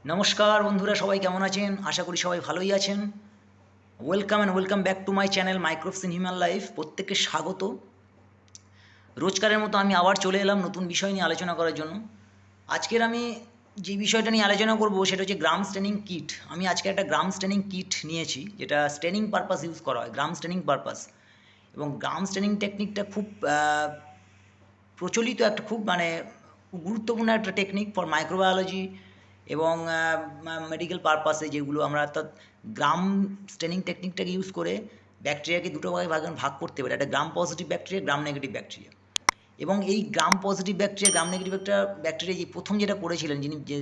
নমস্কার বন্ধুরা, সবাই কেমন আছেন? আশা করি সবাই ভালোই আছেন। Welcome back to my channel microbes in human life. প্রত্যেককে স্বাগত। রোজকারের মতো আমি আবার চলে এলাম নতুন বিষয় নিয়ে আলোচনা করার জন্য। আজকের আমি যে বিষয়টা নিয়ে আলোচনা করব সেটা হচ্ছে গ্রাম স্টেনিং কিট। আমি আজকে একটা গ্রাম স্টেনিং কিট নিয়েছি, যেটা স্টেনিং পারপাস ইউজ করা হয়, গ্রাম স্টেনিং পারপাস। এবং গ্রাম স্টেনিং টেকনিকটা খুব প্রচলিত, একটা খুব গুরুত্বপূর্ণ একটা টেকনিক ফর মাইক্রোবায়োলজি এবং মেডিকেল পারপাসে, যেগুলো আমরা অর্থাৎ গ্রাম স্টেনিং টেকনিকটাকে ইউজ করে ব্যাকটেরিয়াকে দুটো ভাগে ভাগ করতে পারি, একটা gram positive bacteria, gram negative bacteria. এবং এই gram positive bacteria, gram negative bacteria যে প্রথম যেটা করেছিলেন, যিনি যে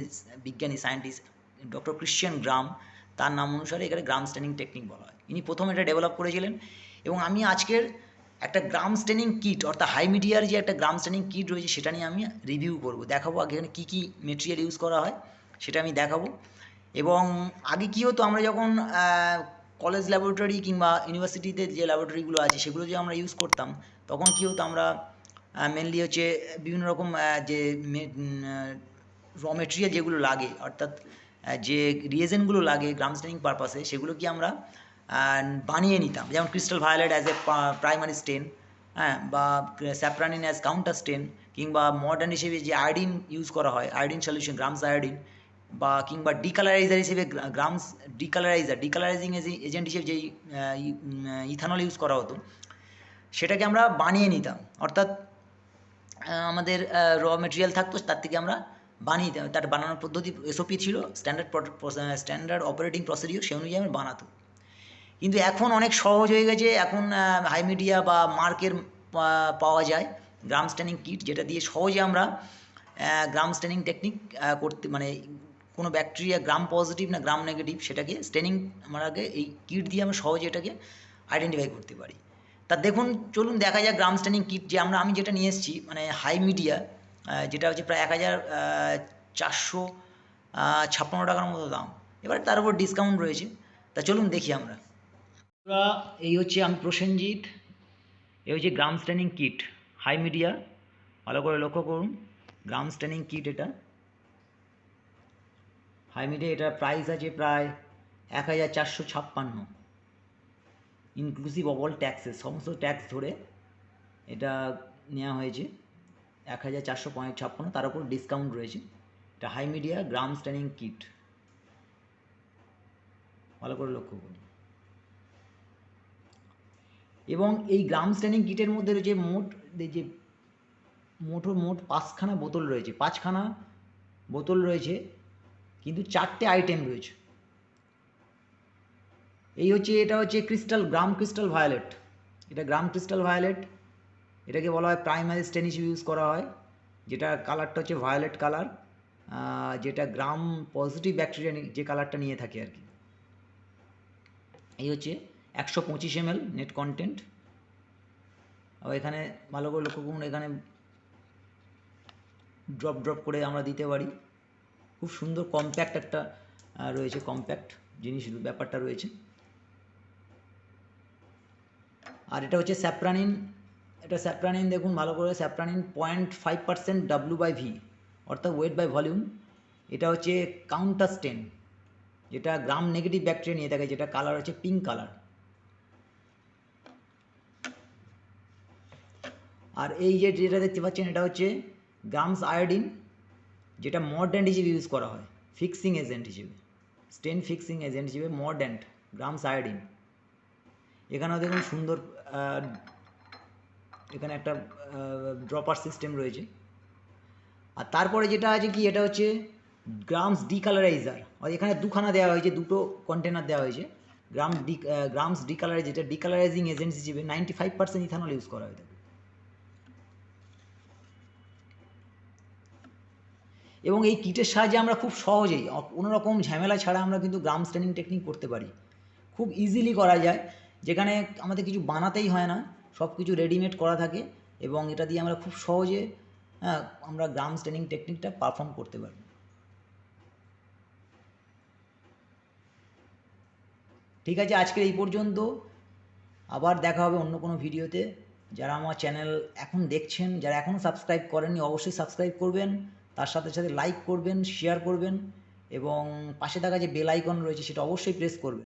বিজ্ঞানী সায়েন্টিস্ট ডক্টর ক্রিশ্চিয়ান গ্রাম, তার নাম অনুসারে এখানে গ্রাম স্টেনিং টেকনিক বলা হয়। ইনি প্রথম এটা ডেভেলপ করেছিলেন। এবং আমি আজকের একটা গ্রাম স্টেনিং কিট, অর্থাৎ হাই মিডিয়ার যে একটা গ্রাম স্টেনিং কিট রয়েছে, সেটা নিয়ে আমি রিভিউ করব, দেখাবো আগে এখানে কী কী মেটেরিয়াল ইউজ করা হয় সেটা আমি দেখাবো। এবং আগে কী হতো, আমরা যখন কলেজ ল্যাবরেটরি কিংবা ইউনিভার্সিটিতে যে ল্যাবরেটরিগুলো আছে সেগুলো যে আমরা ইউজ করতাম, তখন কী হতো, আমরা মেনলি হচ্ছে বিভিন্ন রকম যে র মেটেরিয়াল যেগুলো লাগে, অর্থাৎ যে রিয়েজেন্টগুলো লাগে গ্রাম স্টেনিং পারপাসে, সেগুলো কি আমরা বানিয়ে নিতাম। যেমন crystal violet as a primary stain, হ্যাঁ, বা স্যাপ্রানিন অ্যাজ কাউন্টার স্টেন, কিংবা মডার্ন হিসেবে যে আয়োডিন ইউজ করা হয়, আয়োডিন সলিউশন, গ্রামস আয়োডিন, বা কিংবা ডিকালারাইজার হিসেবে গ্রামস ডিকালারাইজিং এজেন্ট হিসেবে যেই ইথানল ইউজ করা হতো, সেটাকে আমরা বানিয়ে নিতাম। অর্থাৎ আমাদের র মেটেরিয়াল থাকতো, তার থেকে আমরা বানিয়ে দিতাম। তার বানানোর পদ্ধতি এসওপি ছিল, স্ট্যান্ডার্ড অপারেটিং প্রসিডিওর, সে অনুযায়ী আমরা বানাতো। কিন্তু এখন অনেক সহজ হয়ে গেছে। এখন হাই মিডিয়া বা মার্কের পাওয়া যায় গ্রাম স্টেনিং কিট, যেটা দিয়ে সহজে আমরা গ্রাম স্টেনিং টেকনিক করতে, কোনো ব্যাকটেরিয়া গ্রাম পজিটিভ না গ্রাম নেগেটিভ, সেটাকে স্টেনিং আমরা আগে এই কিট দিয়ে আমরা সহজে এটাকে আইডেন্টিফাই করতে পারি। তা দেখুন, চলুন দেখা যাক গ্রাম স্টেনিং কিট যে আমি যেটা নিয়ে এসেছি, হাই মিডিয়া, যেটা হচ্ছে প্রায় 1456 টাকার মতো দাম। এবার তার উপর ডিসকাউন্ট রয়েছে। তা চলুন দেখি আমরা। এই হচ্ছে, আমি প্রসেনজিৎ। এই হচ্ছে গ্রাম স্টেনিং কিট, হাই মিডিয়া। ভালো করে লক্ষ্য করুন, গ্রাম স্টেনিং কিট এটা হাই মিডিয়া। এটার প্রাইস আছে প্রায় 1456, ইনক্লুসিভ অফ অল ট্যাক্সেস, সমস্ত ট্যাক্স ধরে এটা নেওয়া হয়েছে 1456। তার উপর ডিসকাউন্ট রয়েছে। এটা হাই মিডিয়া গ্রাম স্টেনিং কিট, ভালো করে লক্ষ্য করুন। এবং এই গ্রাম স্টেনিং কিটের মধ্যে রয়েছে যে মোট 5খানা বোতল রয়েছে, 5খানা বোতল রয়েছে, কিন্তু 4টে আইটেম রয়েছে। এটা হচ্ছে গ্রাম ক্রিস্টাল ভায়োলেট। এটা গ্রাম ক্রিস্টাল ভায়োলেট, এটাকে বলা হয় প্রাইমারি স্টেন হিসেবে ইউজ করা হয়, যেটা কালারটা হচ্ছে ভায়োলেট কালার, যেটা গ্রাম পজিটিভ ব্যাকটেরিয়া যে কালারটা নিয়ে থাকে আর কি। এই হচ্ছে 125 ml নেট কন্টেন্ট। আর এখানে ভালো করে লক্ষ্য করুন, এখানে ড্রপ করে আমরা দিতে পারি। খুব সুন্দর কম্প্যাক্ট একটা রয়েছে, কম্প্যাক্ট জিনিস ব্যাপারটা রয়েছে। আর এটা হচ্ছে স্যাপ্রানিন। এটা স্যাপ্রানিন, দেখুন ভালো করে, স্যাপ্রানিন 0.5% W/V, অর্থাৎ ওয়েট বাই ভলিউম। এটা হচ্ছে কাউন্টার স্টেন, যেটা গ্রাম নেগেটিভ ব্যাকটেরিয়া নিয়ে থাকে, যেটা কালার হচ্ছে পিঙ্ক কালার। আর এই যেটা দেখতে পাচ্ছেন, এটা হচ্ছে গ্রামস আয়োডিন, যেটা মর্ডেন্ট হিসেবে ইউজ করা হয়, ফিক্সিং এজেন্ট হিসেবে, স্টেন ফিক্সিং এজেন্ট হিসেবে মর্ডেন্ট গ্রামস আয়োডিন। এখানেও দেখুন সুন্দর, এখানে একটা ড্রপার সিস্টেম রয়েছে। আর তারপরে যেটা আছে কি, এটা হচ্ছে গ্রামস ডিকালারাইজার। আর এখানে দুখানা দেওয়া হয়েছে, দুটো কন্টেনার দেওয়া হয়েছে। গ্রামস ডিকালারাইজ, যেটা ডিকালারাইজিং এজেন্ট হিসেবে 95% ইথানল ইউজ করা হয়ে থাকে। এবং এই কিটের সাহায্যে আমরা খুব সহজেই, কোনো রকম ঝামেলা ছাড়া আমরা কিন্তু গ্রাম স্টেনিং টেকনিক করতে পারি। খুব ইজিলি করা যায়, যেখানে আমাদের কিছু বানাতেই হয় না, সব কিছু রেডিমেড করা থাকে। এবং এটা দিয়ে আমরা খুব সহজে, আমরা গ্রাম স্টেনিং টেকনিকটা পারফর্ম করতে পারি। ঠিক আছে, আজকের এই পর্যন্ত। আবার দেখা হবে অন্য কোনো ভিডিওতে। যারা আমার চ্যানেল এখন দেখছেন, যারা এখনও সাবস্ক্রাইব করেননি, অবশ্যই সাবস্ক্রাইব করবেন। তার সাথে সাথে লাইক করবেন, শেয়ার করবেন, এবং পাশে থাকা যে বেল আইকন রয়েছে সেটা অবশ্যই প্রেস করবে।